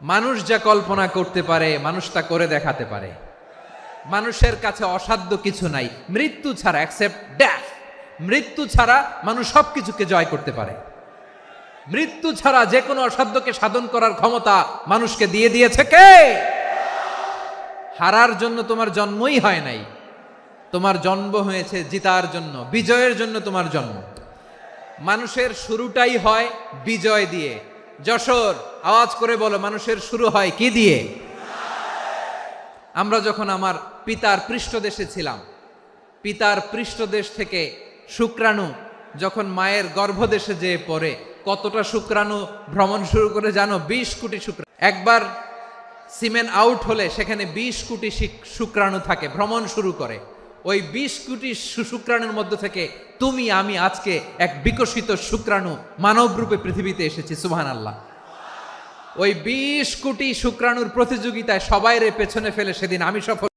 মানুষ যা কল্পনা করতে পারে মানুষ তা করে দেখাতে পারে। মানুষের কাছে অসাধ্য কিছু নাই, মৃত্যু ছাড়া, অ্যাকসেপ্ট ডেথ, মৃত্যু ছাড়া মানুষ সবকিছুকে জয় করতে পারে। মৃত্যু ছাড়া যে কোনো অসাধ্যকে সাধন করার ক্ষমতা মানুষকে দিয়ে দিয়েছে কে? হারার জন্য তোমার জন্মই হয় নাই, তোমার জন্ম হয়েছে জিতার জন্য, বিজয়ের জন্য তোমার জন্ম। মানুষের শুরুটাই হয় বিজয় দিয়ে। যশোর, আওয়াজ করে বলো, মানুষের শুরু হয় কি দিয়ে? আমরা যখন আমার পিতার পৃষ্ঠদেশে ছিলাম, পিতার পৃষ্ঠদেশ থেকে শুক্রাণু যখন মায়ের গর্ভদেশে যেয়ে পড়ে, কতটা শুক্রাণু ভ্রমণ শুরু করে জানো? 20 কোটি শুক্রাণু। একবার সিমেন আউট হলে সেখানে 20 কোটি শুক্রাণু থাকে, ভ্রমণ শুরু করে। ওই 20 কোটি শুক্রাণুর মধ্য থেকে তুমি আমি আজকে এক বিকশিত শুক্রাণু মানব রূপে পৃথিবীতে এসেছি। সুবহানাল্লাহ। ওই 20 কোটি শুক্রাণুর প্রতিযোগিতায় সবাইরে পেছনে ফেলে সেদিন আমি সফল।